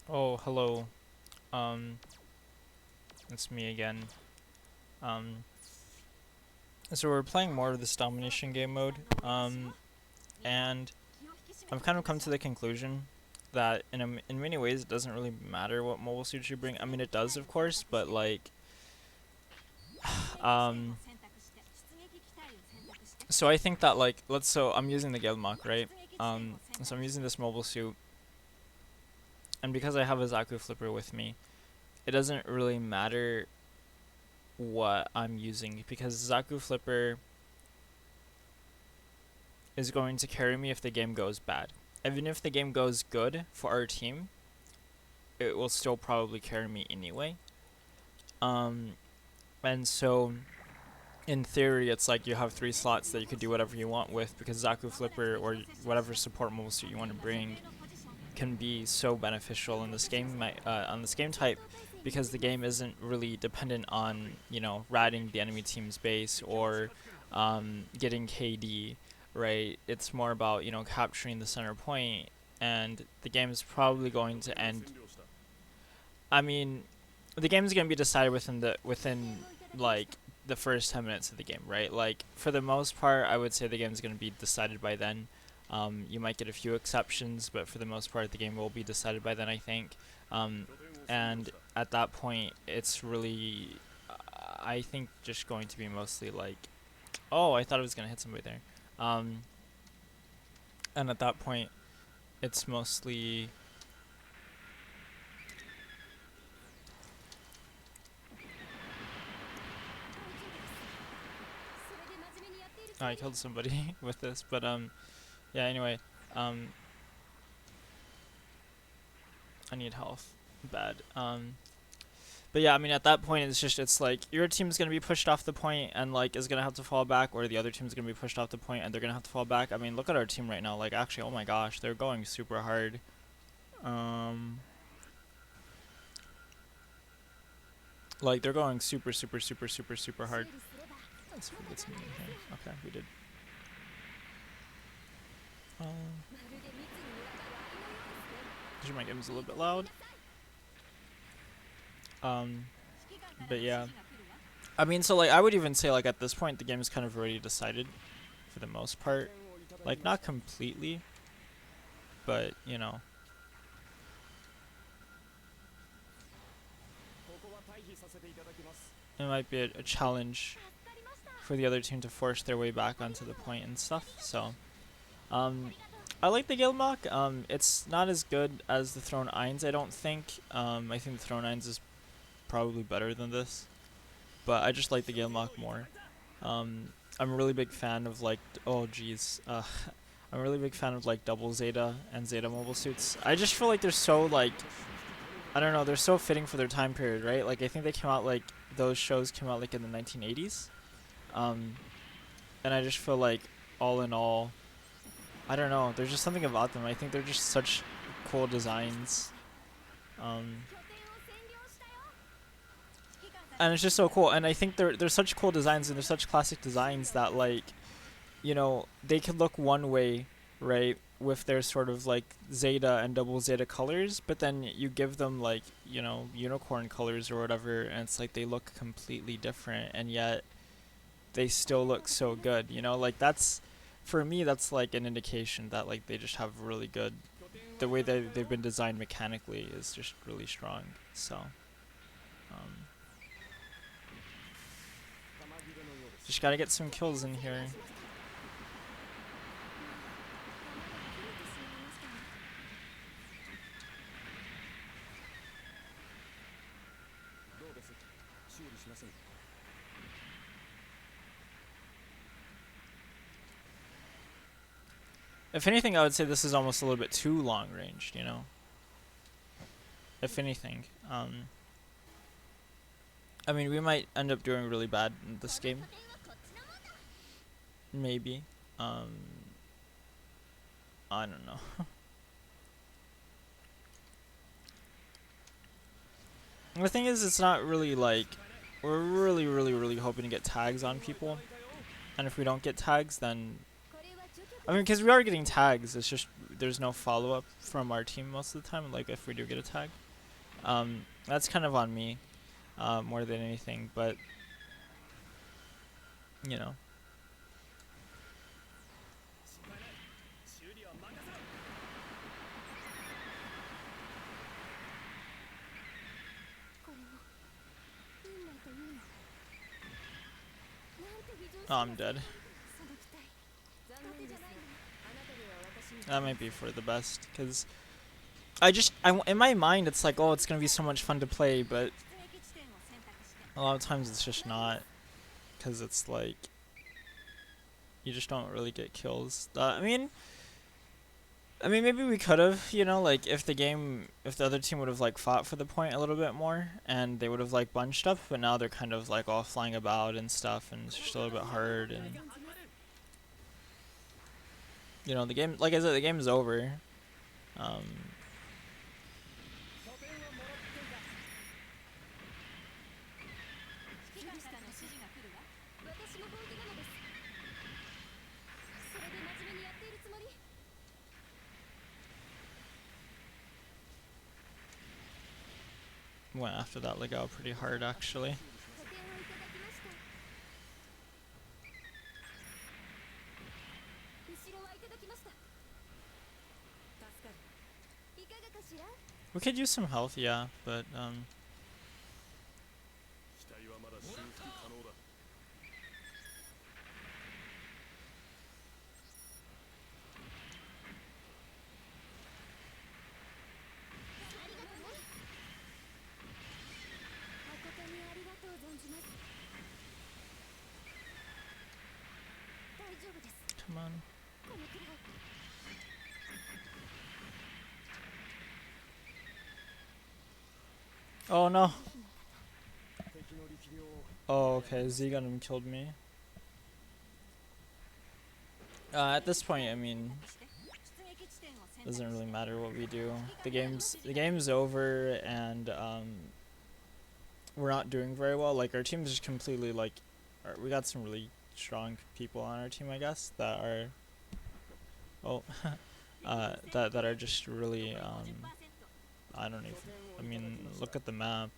Oh, hello. Um, it's me again. Um, so we're playing more of this domination game mode. And I've kind of come to the conclusion that in many ways it doesn't really matter what mobile suits you bring. I mean, it does, of course, but like, um, so I think that like, so I'm using the Gelmok, right? So I'm using this mobile suit, and because I have a Zaku flipper with me, it doesn't really matter what I'm using because Zaku flipper is going to carry me if the game goes bad. Even if the game goes good for our team, it will still probably carry me anyway. Um, and so in theory, it's like you have 3 slots that you could do whatever you want with because Zaku Flipper or whatever support mobile suit you want to bring can be so beneficial in this game on this game type because the game isn't really dependent on ratting the enemy team's base or getting KD, right? It's more about capturing the center point, and the game is probably going to end. I mean, the game is going to be decided within like the first 10 minutes of the game, right? Like for the most part, I would say the game is going to be decided by then. You might get a few exceptions, but for the most part, the game will be decided by then, I think. Um, and at that point, it's really, I think, just going to be mostly like, oh, I thought I was going to hit somebody there. Um, and at that point, it's mostly. Oh, I killed somebody with this, but yeah. Anyway, um, I need health, bad. But yeah, I mean, at that point, it's like your team's gonna be pushed off the point and like is gonna have to fall back, or the other team's gonna be pushed off the point and they're gonna have to fall back. I mean, look at our team right now. Like, actually, oh my gosh, they're going super hard. Um, like they're going super, super, super, super, super hard. Let's get some in here. Okay, we did. Um, my game's a little bit loud. Um, but yeah. I mean, so like I would even say like at this point the game is kind of already decided for the most part. Like not completely, but it might be a challenge for the other team to force their way back onto the point and stuff. So, um, I like the Gilmok. It's not as good as the Throne Eins, I don't think. I think the Throne Eins is probably better than this, but I just like the Gilmok more. I'm a really big fan of like, oh geez, I'm a really big fan of like double Zeta and Zeta mobile suits. I just feel like they're so like, I don't know, they're so fitting for their time period, right? Like I think they came out like those shows came out like in the 1980s. Um, and I just feel like all in all, I don't know, there's just something about them. I think they're just such cool designs. Um, and it's just so cool. And I think they're such cool designs and they're such classic designs that like they could look one way, right, with their sort of like Zeta and double Zeta colors, but then you give them like, unicorn colors or whatever, and it's like they look completely different, and yet they still look so good, like that's, for me, that's like an indication that like they just have really good, the way they've been designed mechanically is just really strong. So, um, just gotta get some kills in here. If anything, I would say this is almost a little bit too long ranged, If anything. I mean, we might end up doing really bad in this game. Maybe. Um, I don't know. The thing is, it's not really like, we're really, really, really hoping to get tags on people. And if we don't get tags, then I mean, because we are getting tags. It's just there's no follow up from our team most of the time. Like if we do get a tag, that's kind of on me, more than anything. But you know. Oh, I'm dead. That might be for the best, because in my mind, it's like, oh, it's going to be so much fun to play, but a lot of times it's just not, because it's like, you just don't really get kills. I mean, maybe we could have, you know, like, if the other team would have, like, fought for the point a little bit more, and they would have, like, bunched up, but now they're kind of, like, all flying about and stuff, and it's just a little bit hard, and, you know, the game, like I said, the game is over. Went after that Legao pretty hard, actually. We could use some health, yeah, but come on. Oh no. Oh, okay, Z Gundam killed me. At this point, I mean, doesn't really matter what we do. The game's over, and we're not doing very well. Like, our team's just completely, like, we got some really strong people on our team, I guess, that are, oh, that are just really, I don't even, I mean, look at the map.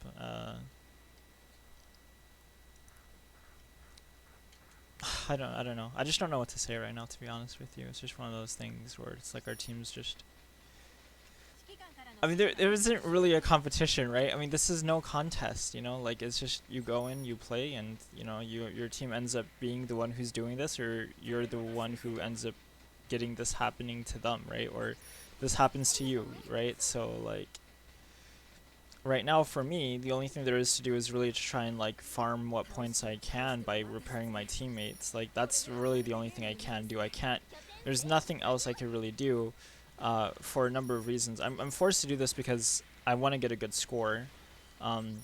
I don't know. I just don't know what to say right now, to be honest with you. It's just one of those things where it's like our team's just, I mean, there isn't really a competition, right? I mean, this is no contest, you know? Like, it's just you go in, you play, and, you know, your team ends up being the one who's doing this, or you're the one who ends up getting this happening to them, right? Or this happens to you, right? So, like, right now for me, the only thing there is to do is really to try and, like, farm what points I can by repairing my teammates. Like, that's really the only thing I can do. There's nothing else I could really do, for a number of reasons. I'm forced to do this because I want to get a good score. I'm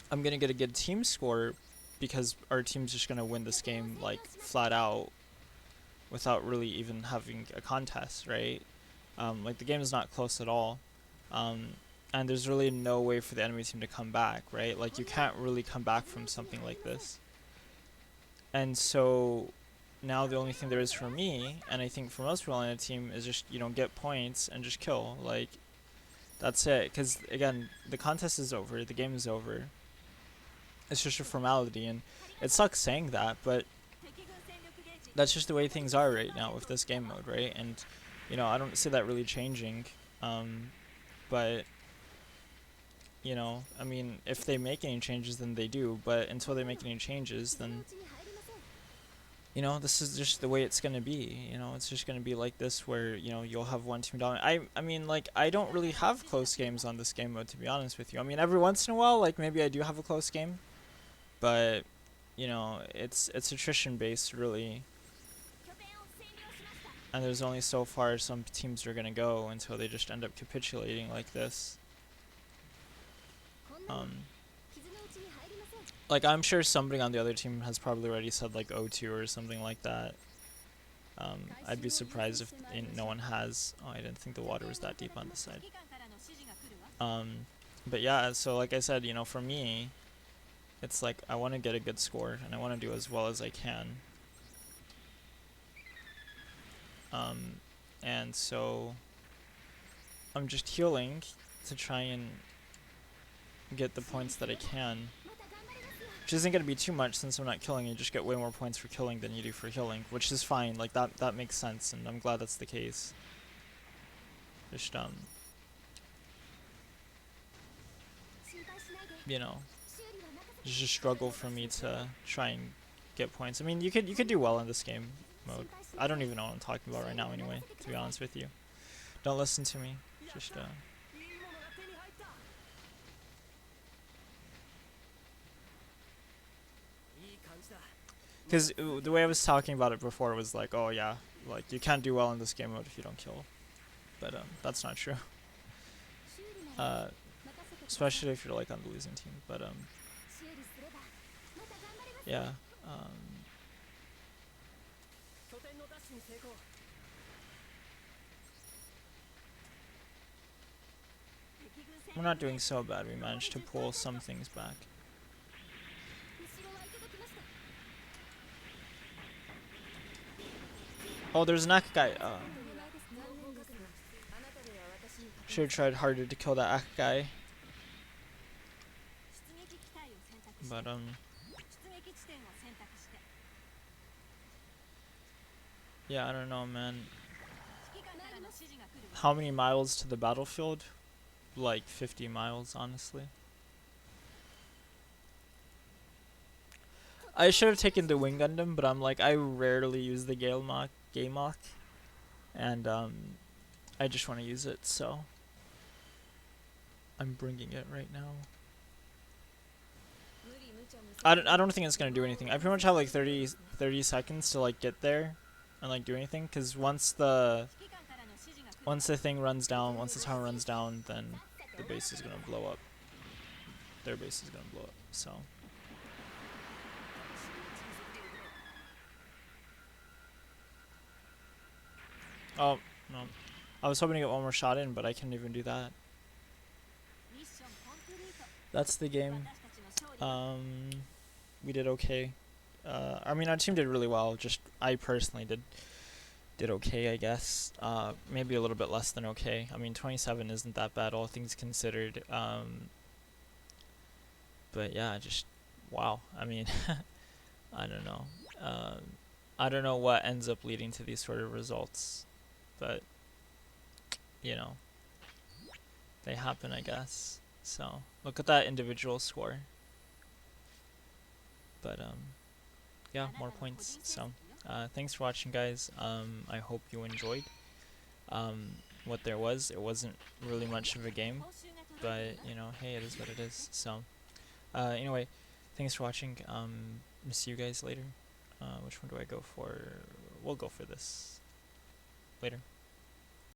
going to get a good team score because our team's just going to win this game, like, flat out without really even having a contest, right? Like, the game is not close at all. And there's really no way for the enemy team to come back, right? Like, you can't really come back from something like this. And so now the only thing there is for me, and I think for most people on a team, is just, you know, get points and just kill. Like, that's it. Because, again, the contest is over. The game is over. It's just a formality. And it sucks saying that, but that's just the way things are right now with this game mode, right? And, you know, I don't see that really changing. But, you know, I mean, if they make any changes, then they do. But until they make any changes, then, you know, this is just the way it's going to be. You know, it's just going to be like this where, you know, you'll have one team dominate. I mean, like, I don't really have close games on this game mode, to be honest with you. I mean, every once in a while, like, maybe I do have a close game. But, you know, it's attrition based, really. And there's only so far some teams are going to go until they just end up capitulating like this. Like, I'm sure somebody on the other team has probably already said, like, O2 or something like that. I'd be surprised if no one has. Oh, I didn't think the water was that deep on this side. But yeah, so like I said, you know, for me, it's like I want to get a good score, and I want to do as well as I can. And so I'm just healing to try and get the points that I can. Which isn't going to be too much since I'm not killing. You just get way more points for killing than you do for healing, which is fine. Like, that makes sense, and I'm glad that's the case. Just, you know, it's just a struggle for me to try and get points. I mean, you could do well in this game mode. I don't even know what I'm talking about right now anyway, to be honest with you. Don't listen to me. Just, because the way I was talking about it before was like, oh yeah, like you can't do well in this game mode if you don't kill. But that's not true. Especially if you're like on the losing team. But yeah. We're not doing so bad. We managed to pull some things back. Oh, there's an Akagai. Should have tried harder to kill that Akagai. But yeah, I don't know, man. How many miles to the battlefield? Like 50 miles, honestly. I should have taken the Wing Gundam, but I'm like, I rarely use the Gale Mach, and I just want to use it, so I'm bringing it right now. I don't think it's gonna do anything. I pretty much have like 30 seconds to like get there and like do anything, because once the thing runs down, once the tower runs down, then the base is gonna blow up. Their base is gonna blow up. So. Oh no, I was hoping to get one more shot in, but I couldn't even do that. That's the game. We did okay. I mean, our team did really well. Just I personally did okay, I guess. Maybe a little bit less than okay. I mean, 27 isn't that bad, all things considered. But yeah, just wow. I mean, I don't know. I don't know what ends up leading to these sort of results, but you know, they happen, I guess. So look at that individual score. But yeah, more points. So thanks for watching, guys. I hope you enjoyed what there was. It wasn't really much of a game, but you know, hey, it is what it is. So anyway, thanks for watching. See you guys later. Which one do I go for? We'll go for this. Later.